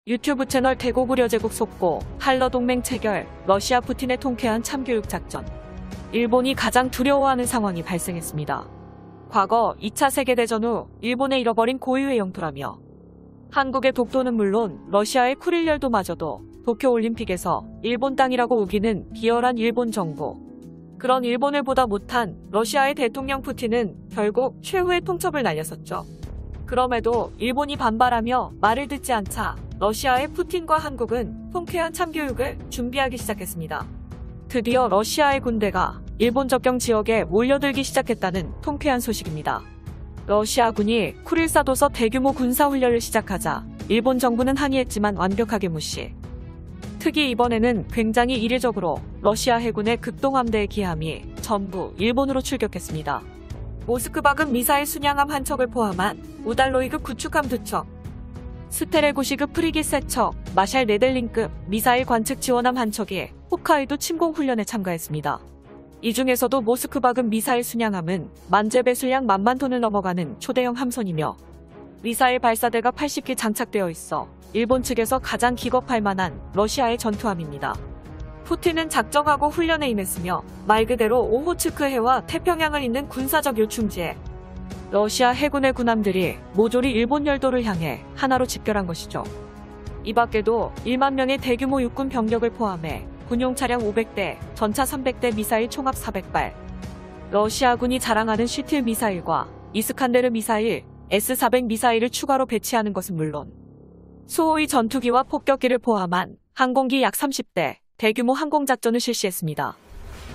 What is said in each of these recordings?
유튜브 채널 대고구려 제국 속보, 한러동맹 체결, 러시아 푸틴의 통쾌한 참교육 작전. 일본이 가장 두려워하는 상황이 발생했습니다. 과거 2차 세계대전 후 일본에 잃어버린 고유의 영토라며 한국의 독도는 물론 러시아의 쿠릴열도마저도 도쿄올림픽에서 일본 땅이라고 우기는 비열한 일본 정부. 그런 일본을 보다 못한 러시아의 대통령 푸틴은 결국 최후의 통첩을 날렸었죠. 그럼에도 일본이 반발하며 말을 듣지 않자 러시아의 푸틴과 한국은 통쾌한 참교육을 준비하기 시작했습니다. 드디어 러시아의 군대가 일본 접경 지역에 몰려들기 시작했다는 통쾌한 소식입니다. 러시아군이 쿠릴사도서 대규모 군사훈련을 시작하자 일본 정부는 항의했지만 완벽하게 무시. 특히 이번에는 굉장히 이례적으로 러시아 해군의 극동함대의 기함이 전부 일본으로 출격했습니다. 모스크바급 미사일 순양함 한 척을 포함한 우달로이급 구축함 2척, 스테레고시급 프리깃 3척, 마샬 네델린급 미사일 관측 지원함 한 척이 홋카이도 침공 훈련에 참가했습니다. 이 중에서도 모스크바급 미사일 순양함은 만재 배수량 10,000톤을 넘어가는 초대형 함선이며 미사일 발사대가 80기 장착되어 있어 일본 측에서 가장 기겁할 만한 러시아의 전투함입니다. 푸틴은 작정하고 훈련에 임했으며 말 그대로 오호츠크 해와 태평양을 잇는 군사적 요충지에 러시아 해군의 군함들이 모조리 일본 열도를 향해 하나로 집결한 것이죠. 이 밖에도 1만 명의 대규모 육군 병력을 포함해 군용 차량 500대, 전차 300대, 미사일 총합 400발, 러시아군이 자랑하는 슈틸 미사일과 이스칸데르 미사일, S-400 미사일을 추가로 배치하는 것은 물론 수호의 전투기와 폭격기를 포함한 항공기 약 30대, 대규모 항공작전을 실시했습니다.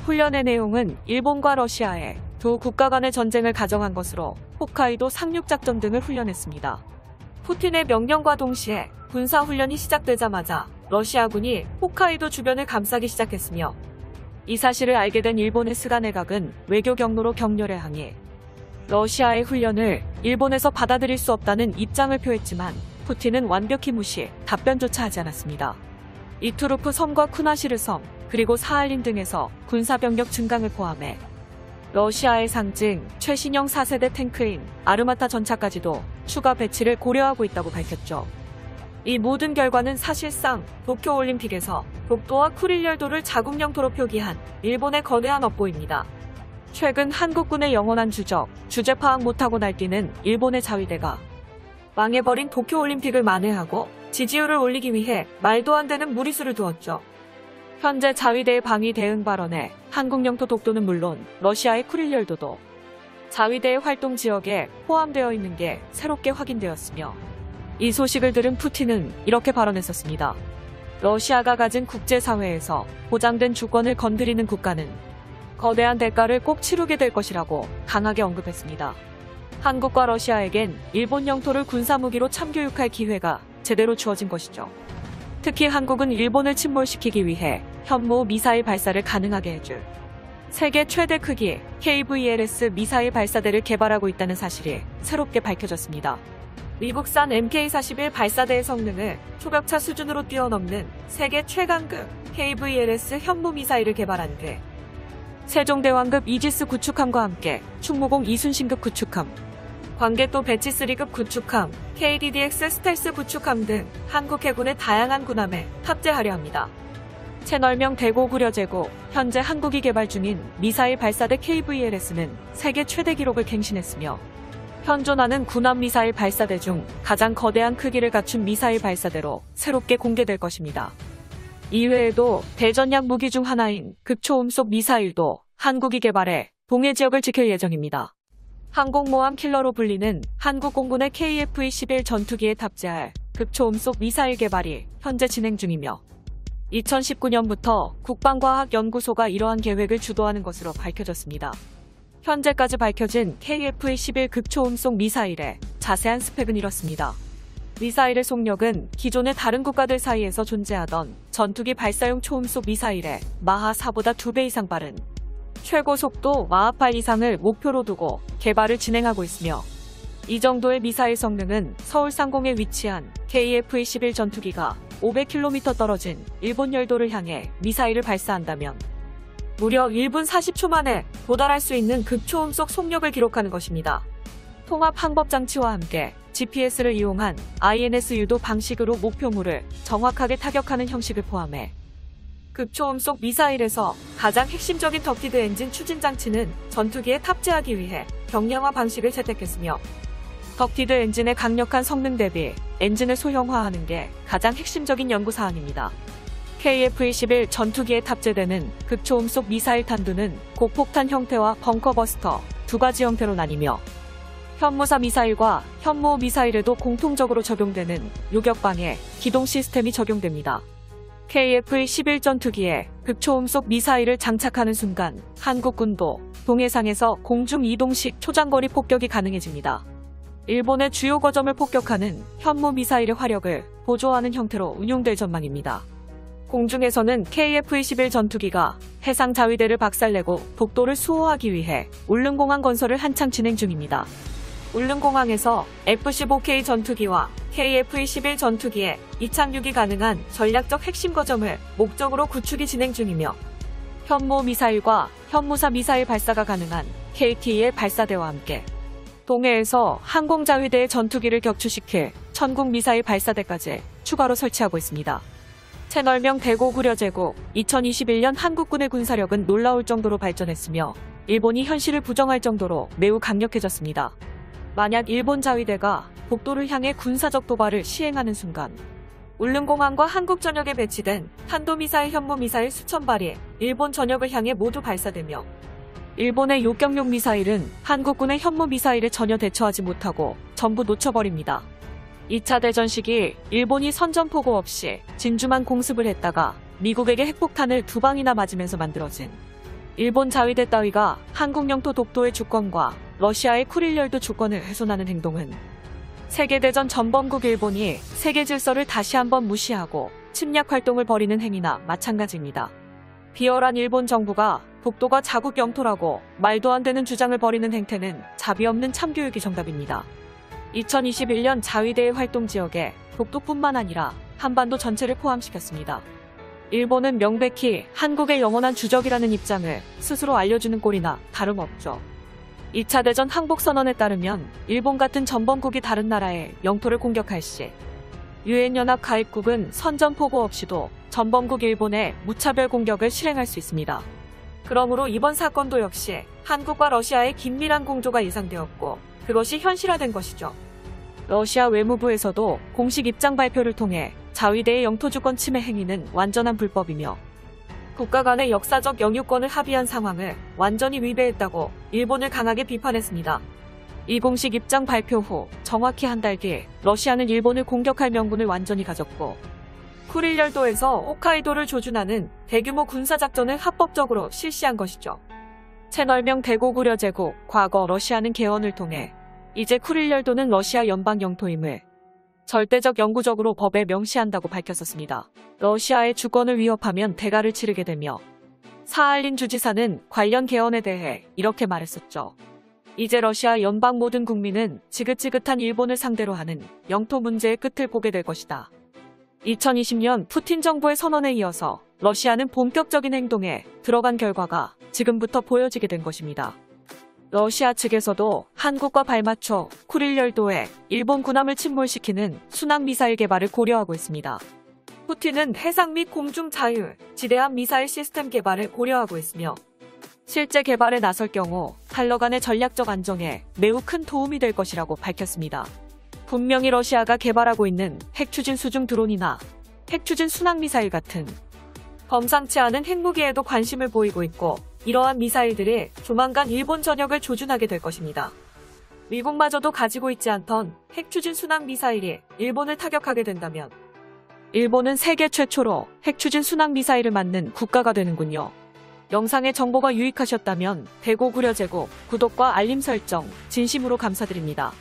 훈련의 내용은 일본과 러시아의 두 국가 간의 전쟁을 가정한 것으로 홋카이도 상륙작전 등을 훈련했습니다. 푸틴의 명령과 동시에 군사훈련이 시작되자마자 러시아군이 홋카이도 주변을 감싸기 시작했으며 이 사실을 알게 된 일본의 스가 내각은 외교 경로로 격렬히 항의, 러시아의 훈련을 일본에서 받아들일 수 없다는 입장을 표했지만 푸틴은 완벽히 무시, 답변조차 하지 않았습니다. 이투르프 섬과 쿠나시르 섬, 그리고 사할린 등에서 군사병력 증강을 포함해 러시아의 상징 최신형 4세대 탱크인 아르마타 전차까지도 추가 배치를 고려하고 있다고 밝혔죠. 이 모든 결과는 사실상 도쿄올림픽에서 독도와 쿠릴열도를 자국 영토로 표기한 일본의 거대한 업보입니다. 최근 한국군의 영원한 주적, 주제 파악 못하고 날뛰는 일본의 자위대가 망해버린 도쿄올림픽을 만회하고 지지율을 올리기 위해 말도 안 되는 무리수를 두었죠. 현재 자위대의 방위 대응 발언에 한국 영토 독도는 물론 러시아의 쿠릴열도도 자위대의 활동 지역에 포함되어 있는 게 새롭게 확인되었으며 이 소식을 들은 푸틴은 이렇게 발언했었습니다. 러시아가 가진 국제사회에서 보장된 주권을 건드리는 국가는 거대한 대가를 꼭 치르게 될 것이라고 강하게 언급했습니다. 한국과 러시아에겐 일본 영토를 군사무기로 참교육할 기회가 제대로 주어진 것이죠. 특히 한국은 일본을 침몰시키기 위해 현무 미사일 발사를 가능하게 해줄 세계 최대 크기 KVLS 미사일 발사대를 개발하고 있다는 사실이 새롭게 밝혀졌습니다. 미국산 MK-41 발사대의 성능을 초격차 수준으로 뛰어넘는 세계 최강급 KVLS 현무 미사일을 개발한 뒤 세종대왕급 이지스 구축함과 함께 충무공 이순신급 구축함, 광개토 배치3급 구축함, KDDX 스텔스 구축함 등 한국 해군의 다양한 군함에 탑재하려 합니다. 채널명 대고구려 제국, 현재 한국이 개발 중인 미사일 발사대 KVLS는 세계 최대 기록을 갱신했으며 현존하는 군함 미사일 발사대 중 가장 거대한 크기를 갖춘 미사일 발사대로 새롭게 공개될 것입니다. 이외에도 대전약 무기 중 하나인 극초음속 미사일도 한국이 개발해 동해 지역을 지킬 예정입니다. 항공모함 킬러로 불리는 한국 공군의 KF-21 전투기에 탑재할 극초음속 미사일 개발이 현재 진행 중이며 2019년부터 국방과학연구소가 이러한 계획을 주도하는 것으로 밝혀졌습니다. 현재까지 밝혀진 KF-21 극초음속 미사일의 자세한 스펙은 이렇습니다. 미사일의 속력은 기존의 다른 국가들 사이에서 존재하던 전투기 발사용 초음속 미사일의 마하 4보다 2배 이상 빠른 최고 속도 마하 8 이상을 목표로 두고 개발을 진행하고 있으며 이 정도의 미사일 성능은 서울 상공에 위치한 KF-21 전투기가 500km 떨어진 일본 열도를 향해 미사일을 발사한다면 무려 1분 40초 만에 도달할 수 있는 극초음속 속력을 기록하는 것입니다. 통합 항법장치와 함께 GPS를 이용한 INS 유도 방식으로 목표물을 정확하게 타격하는 형식을 포함해 극초음속 미사일에서 가장 핵심적인 덕티드 엔진 추진 장치는 전투기에 탑재하기 위해 경량화 방식을 채택했으며 덕티드 엔진의 강력한 성능 대비 엔진을 소형화하는 게 가장 핵심적인 연구사항입니다. KF-21 전투기에 탑재되는 극초음속 미사일 탄두는 고폭탄 형태와 벙커버스터 두 가지 형태로 나뉘며 현무사 미사일과 현무호 미사일에도 공통적으로 적용되는 요격방해 기동 시스템이 적용됩니다. KF-21 전투기에 극초음속 미사일을 장착하는 순간 한국군도 동해상에서 공중 이동식 초장거리 폭격이 가능해집니다. 일본의 주요 거점을 폭격하는 현무 미사일의 화력을 보조하는 형태로 운용될 전망입니다. 공중에서는 KF-21 전투기가 해상 자위대를 박살내고 독도를 수호하기 위해 울릉공항 건설을 한창 진행 중입니다. 울릉공항에서 F-15K 전투기와 KF-21 전투기의 이착륙이 가능한 전략적 핵심 거점을 목적으로 구축이 진행 중이며 현무 미사일과 현무사 미사일 발사가 가능한 KT의 발사대와 함께 동해에서 항공자위대의 전투기를 격추시킬 천국 미사일 발사대까지 추가로 설치하고 있습니다. 채널명 대고구려제국 2021년 한국군의 군사력은 놀라울 정도로 발전했으며 일본이 현실을 부정할 정도로 매우 강력해졌습니다. 만약 일본 자위대가 독도를 향해 군사적 도발을 시행하는 순간 울릉공항과 한국 전역에 배치된 탄도미사일 현무미사일 수천 발이 일본 전역을 향해 모두 발사되며 일본의 요격용 미사일은 한국군의 현무미사일에 전혀 대처하지 못하고 전부 놓쳐버립니다. 2차 대전 시기 일본이 선전포고 없이 진주만 공습을 했다가 미국에게 핵폭탄을 2방이나 맞으면서 만들어진 일본 자위대 따위가 한국 영토 독도의 주권과 러시아의 쿠릴열도 주권을 훼손하는 행동은 세계대전 전범국 일본이 세계 질서를 다시 한번 무시하고 침략 활동을 벌이는 행위나 마찬가지입니다. 비열한 일본 정부가 독도가 자국 영토라고 말도 안 되는 주장을 벌이는 행태는 자비 없는 참교육이 정답입니다. 2021년 자위대의 활동 지역에 독도뿐만 아니라 한반도 전체를 포함시켰습니다. 일본은 명백히 한국의 영원한 주적이라는 입장을 스스로 알려주는 꼴이나 다름없죠. 2차 대전 항복선언에 따르면 일본 같은 전범국이 다른 나라의 영토를 공격할 시 유엔연합 가입국은 선전포고 없이도 전범국 일본에 무차별 공격을 실행할 수 있습니다. 그러므로 이번 사건도 역시 한국과 러시아의 긴밀한 공조가 예상되었고 그것이 현실화된 것이죠. 러시아 외무부에서도 공식 입장 발표를 통해 자위대의 영토주권 침해 행위는 완전한 불법이며 국가 간의 역사적 영유권을 합의한 상황을 완전히 위배했다고 일본을 강하게 비판했습니다. 이 공식 입장 발표 후 정확히 한 달 뒤 러시아는 일본을 공격할 명분을 완전히 가졌고 쿠릴열도에서 홋카이도를 조준하는 대규모 군사작전을 합법적으로 실시한 것이죠. 채널명 대고구려제국 과거 러시아는 개헌을 통해 이제 쿠릴열도는 러시아 연방 영토임을 절대적 영구적으로 법에 명시한다고 밝혔었습니다. 러시아의 주권을 위협하면 대가를 치르게 되며 사할린 주지사는 관련 개헌에 대해 이렇게 말했었죠. 이제 러시아 연방 모든 국민은 지긋지긋한 일본을 상대로 하는 영토 문제의 끝을 보게 될 것이다. 2020년 푸틴 정부의 선언에 이어서 러시아는 본격적인 행동에 들어간 결과가 지금부터 보여지게 된 것입니다. 러시아 측에서도 한국과 발맞춰 쿠릴열도에 일본 군함을 침몰시키는 순항미사일 개발을 고려하고 있습니다. 푸틴은 해상 및 공중 자유, 지대함 미사일 시스템 개발을 고려하고 있으며 실제 개발에 나설 경우 한러 간의 전략적 안정에 매우 큰 도움이 될 것이라고 밝혔습니다. 분명히 러시아가 개발하고 있는 핵추진 수중 드론이나 핵추진 순항미사일 같은 범상치 않은 핵무기에도 관심을 보이고 있고 이러한 미사일들이 조만간 일본 전역을 조준하게 될 것입니다. 미국마저도 가지고 있지 않던 핵추진 순항 미사일이 일본을 타격하게 된다면 일본은 세계 최초로 핵추진 순항 미사일을 만든 국가가 되는군요. 영상의 정보가 유익하셨다면 대고구려제국 구독과 알림 설정 진심으로 감사드립니다.